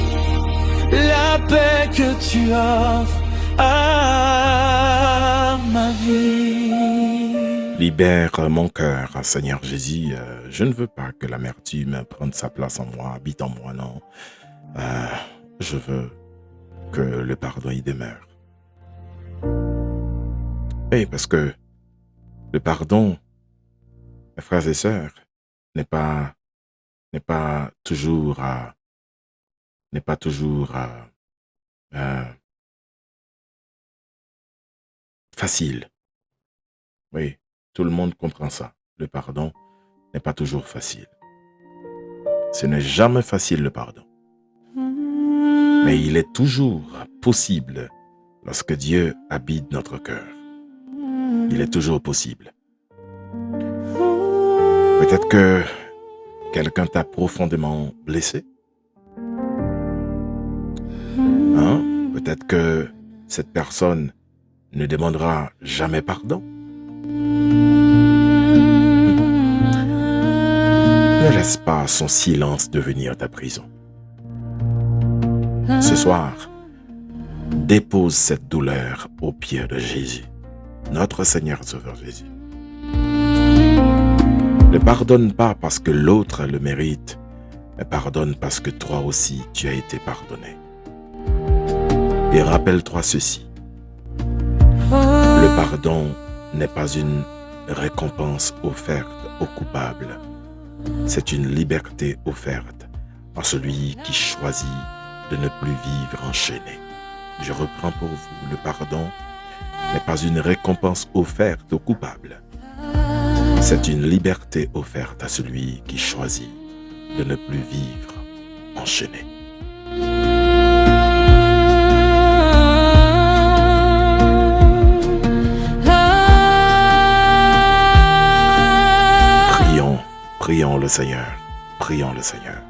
la paix que tu offres à ma vie. Libère mon cœur, Seigneur Jésus. Je ne veux pas que l'amertume prenne sa place en moi, habite en moi, non. Je veux que le pardon y demeure. Et parce que le pardon, mes frères et sœurs, n'est pas toujours facile. Oui, tout le monde comprend ça. Le pardon n'est pas toujours facile. Ce n'est jamais facile le pardon. Mais il est toujours possible lorsque Dieu habite notre cœur. Il est toujours possible. Peut-être que quelqu'un t'a profondément blessé. Peut-être que cette personne ne demandera jamais pardon. Ne laisse pas son silence devenir ta prison. Ce soir, dépose cette douleur aux pieds de Jésus, notre Seigneur Sauveur Jésus. Ne pardonne pas parce que l'autre le mérite, mais pardonne parce que toi aussi tu as été pardonné. Et rappelle-toi ceci, le pardon n'est pas une récompense offerte au coupable, c'est une liberté offerte à celui qui choisit de ne plus vivre enchaîné. Je reprends pour vous, le pardon n'est pas une récompense offerte au coupable, c'est une liberté offerte à celui qui choisit de ne plus vivre enchaîné. Prions le Seigneur, prions le Seigneur.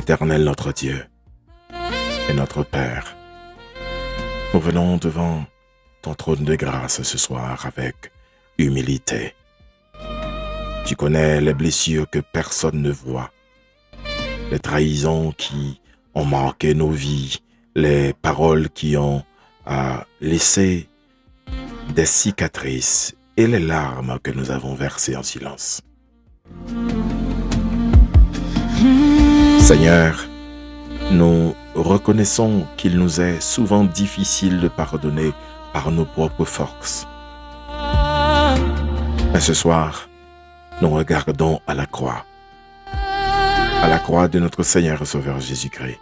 Éternel notre Dieu et notre Père, nous venons devant ton trône de grâce ce soir avec humilité. Tu connais les blessures que personne ne voit, les trahisons qui ont marqué nos vies, les paroles qui ont laissé des cicatrices et les larmes que nous avons versées en silence. Seigneur, nous reconnaissons qu'il nous est souvent difficile de pardonner par nos propres forces. Mais ce soir, nous regardons à la croix de notre Seigneur et Sauveur Jésus-Christ,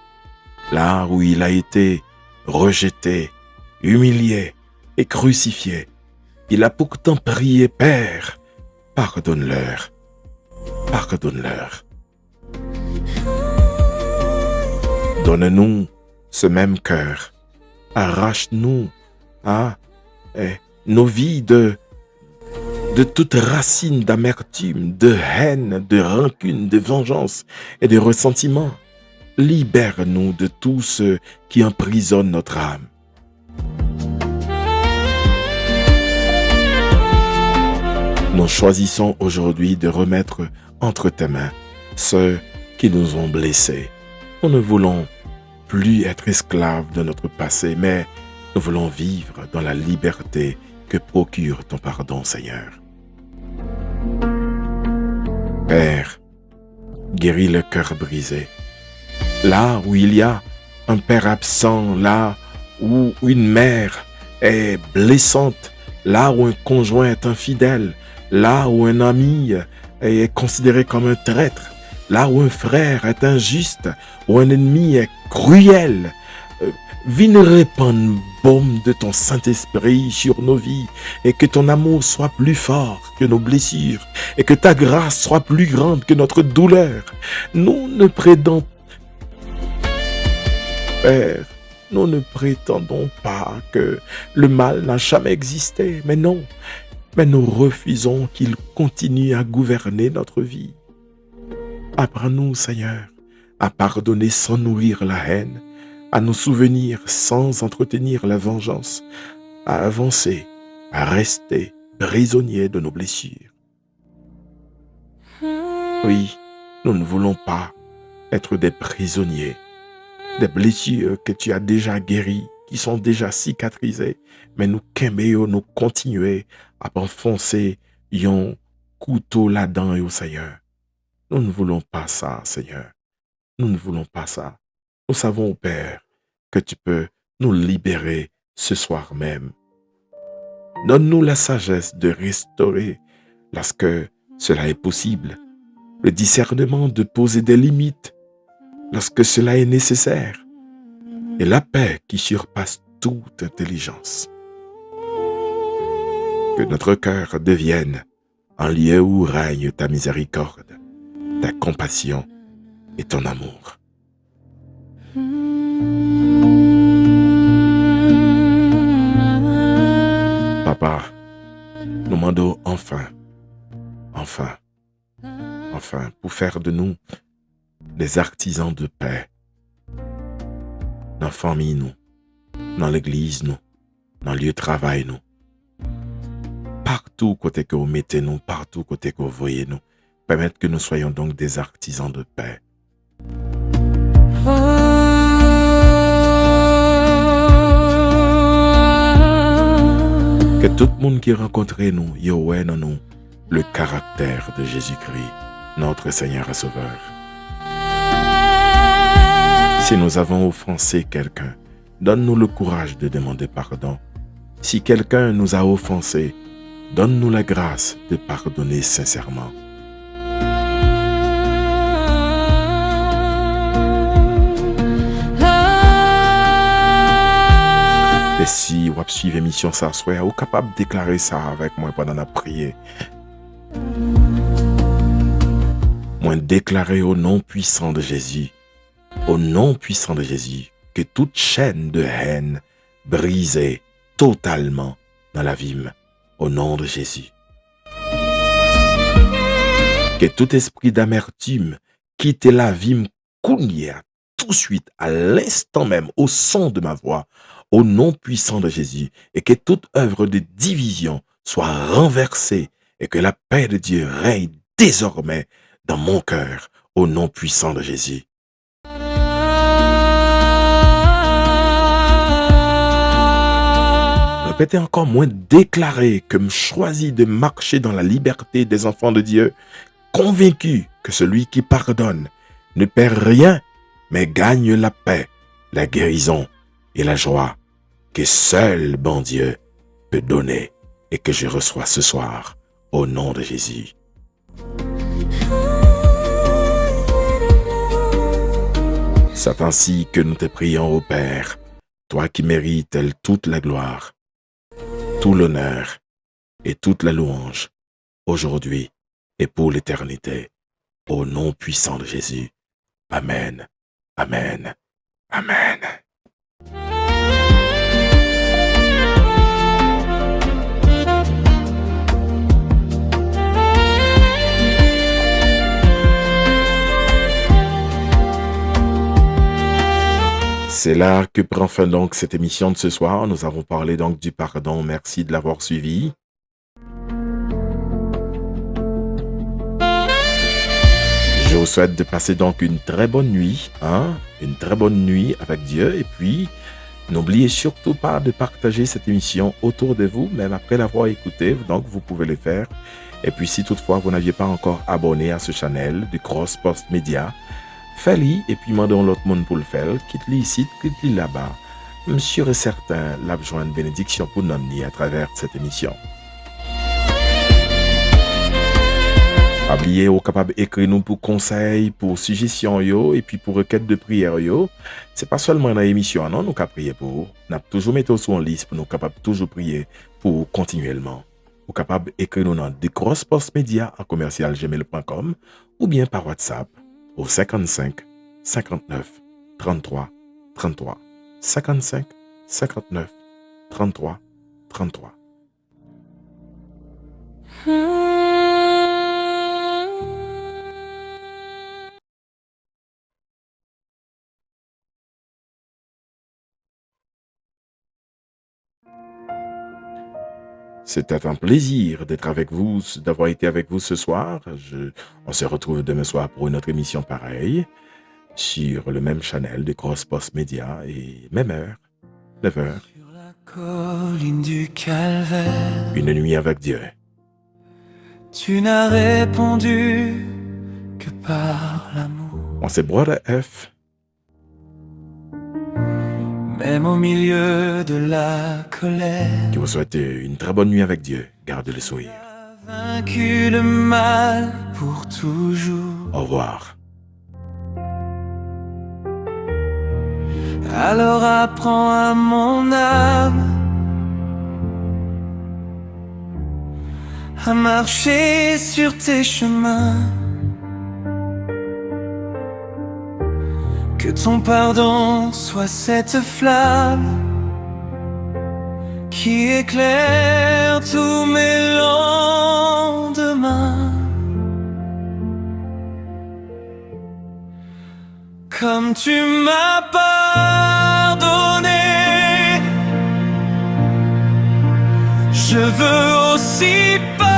là où il a été rejeté, humilié et crucifié. Il a pourtant prié, Père, pardonne-leur, pardonne-leur. Donne-nous ce même cœur, arrache-nous nos vies de toute racine d'amertume, de haine, de rancune, de vengeance et de ressentiment. Libère-nous de tout ce qui emprisonne notre âme. Nous choisissons aujourd'hui de remettre entre tes mains ceux qui nous ont blessés. Nous ne voulons plus être esclaves de notre passé, mais nous voulons vivre dans la liberté que procure ton pardon, Seigneur. Père, guéris le cœur brisé. Là où il y a un père absent, là où une mère est blessante, là où un conjoint est infidèle, là où un ami est considéré comme un traître, là où un frère est injuste, où un ennemi est cruel, viens répandre baume de ton Saint-Esprit sur nos vies et que ton amour soit plus fort que nos blessures et que ta grâce soit plus grande que notre douleur. Nous ne prétendons, Père, nous ne prétendons pas que le mal n'a jamais existé, mais non, mais nous refusons qu'il continue à gouverner notre vie. Apprends-nous, Seigneur, à pardonner sans nourrir la haine, à nous souvenir sans entretenir la vengeance, à avancer, à rester prisonniers de nos blessures. Oui, nous ne voulons pas être des prisonniers, des blessures que tu as déjà guéries, qui sont déjà cicatrisées, mais nous nous continuer à enfoncer un couteau là-dedans, au Seigneur. Nous ne voulons pas ça, Seigneur. Nous ne voulons pas ça. Nous savons, Père, que tu peux nous libérer ce soir même. Donne-nous la sagesse de restaurer, lorsque cela est possible, le discernement de poser des limites, lorsque cela est nécessaire, et la paix qui surpasse toute intelligence. Que notre cœur devienne un lieu où règne ta miséricorde, ta compassion et ton amour. Papa, nous demandons enfin, pour faire de nous des artisans de paix, dans la famille, nous, dans l'église, nous, dans le lieu de travail, nous, partout côté que vous mettez nous, partout côté que vous voyez nous, permettre que nous soyons donc des artisans de paix. Que tout le monde qui rencontre nous, y ait dans nous le caractère de Jésus-Christ, notre Seigneur et Sauveur. Si nous avons offensé quelqu'un, donne-nous le courage de demander pardon. Si quelqu'un nous a offensés, donne-nous la grâce de pardonner sincèrement. Et si vous suivez l'émission, ça soit vous capable de déclarer ça avec moi pendant la prière. Moi déclarer au nom puissant de Jésus, au nom puissant de Jésus, que toute chaîne de haine brisée totalement dans la vie, au nom de Jésus. Que tout esprit d'amertume quitte la vie Kounia, tout de suite, à l'instant même, au son de ma voix, au nom puissant de Jésus, et que toute œuvre de division soit renversée et que la paix de Dieu règne désormais dans mon cœur, au nom puissant de Jésus. Répétez encore moins déclarer que me choisis de marcher dans la liberté des enfants de Dieu, convaincu que celui qui pardonne ne perd rien, mais gagne la paix, la guérison et la joie que seul bon Dieu peut donner et que je reçois ce soir au nom de Jésus. C'est ainsi que nous te prions, ô Père, toi qui mérites toute la gloire, tout l'honneur et toute la louange, aujourd'hui et pour l'éternité, au nom puissant de Jésus. Amen, amen, amen. C'est là que prend fin donc cette émission de ce soir. Nous avons parlé donc du pardon. Merci de l'avoir suivi. Je vous souhaite de passer donc une très bonne nuit, une très bonne nuit avec Dieu. Et puis, n'oubliez surtout pas de partager cette émission autour de vous, même après l'avoir écoutée. Donc, vous pouvez le faire. Et puis, si toutefois vous n'aviez pas encore abonné à ce channel de Cross Post Media, fais-le et puis mandons l'autre monde pour le faire. Quitte-le ici, quitte-le là-bas. Monsieur est certain, la joindre bénédiction pour nous à travers cette émission. Oubliez au capable écrire nous pour conseils, pour suggestions yo et puis pour requêtes de prière yo. C'est pas seulement dans l'émission non nous qu'a prier pour. N'a toujours mettre sur en liste pour nous capable toujours prier pour continuellement. Ou capable écrire nous dans de Cross Post Media à commercial@gmail.com ou bien par WhatsApp au 55 59 33 33 55 59 33 33. C'était un plaisir d'être avec vous, d'avoir été avec vous ce soir. On se retrouve demain soir pour une autre émission pareille, sur le même channel de Cross Post Media et même heure, 9h. Sur la colline du calvaire, Une nuit avec Dieu. tu n'as répondu que par l'amour. On c'est Brother F. Même au milieu de la colère, qui vous souhaite une très bonne nuit avec Dieu. Gardez le sourire. tu as vaincu le mal pour toujours. Au revoir. Alors apprends à mon âme à marcher sur tes chemins. Que ton pardon soit cette flamme qui éclaire tous mes lendemains. Comme tu m'as pardonné, je veux aussi pardonner.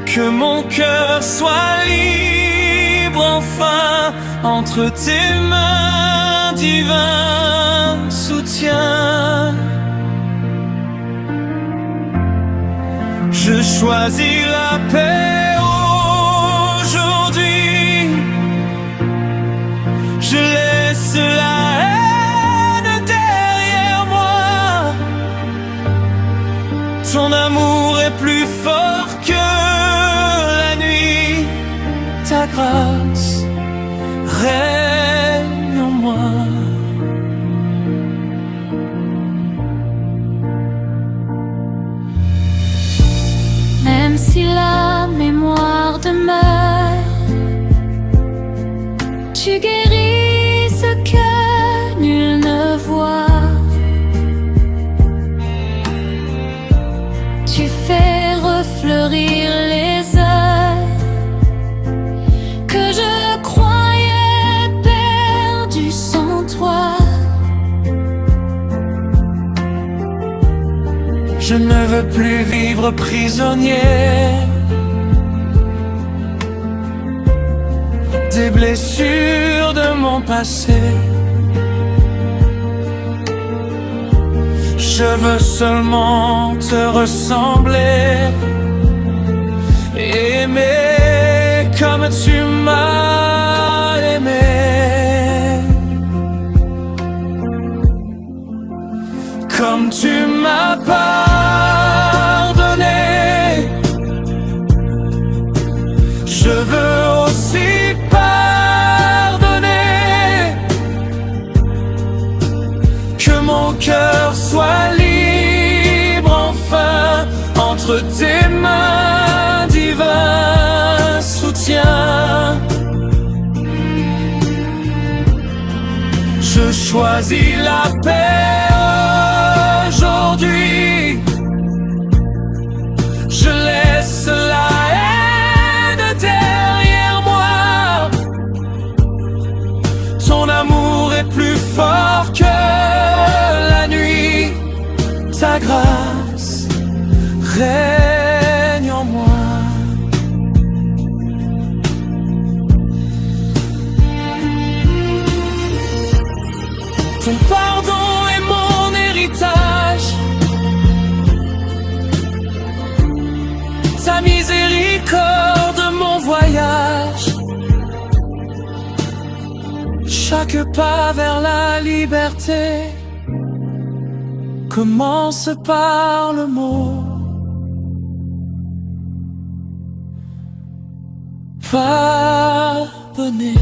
Que mon cœur soit libre enfin entre tes mains, divin soutien. Je choisis la paix aujourd'hui. Je laisse la haine derrière moi. Ton amour est plus fort que la nuit. Ta grâce règne en moi. Même si la mer Je ne veux plus vivre prisonnier des blessures de mon passé. Je veux seulement te ressembler, aimer comme tu m'as aimé, comme tu m'as pardonné. Je veux aussi pardonner, que mon cœur soit libre enfin entre tes mains, divin soutien. Je choisis la paix aujourd'hui. Je laisse la haine derrière moi. Ton amour est plus fort que la nuit. Ta grâce règne en moi. Ton pardon est mon héritage. Ta miséricorde mon voyage. Chaque pas vers la liberté commence par le mot pardonner.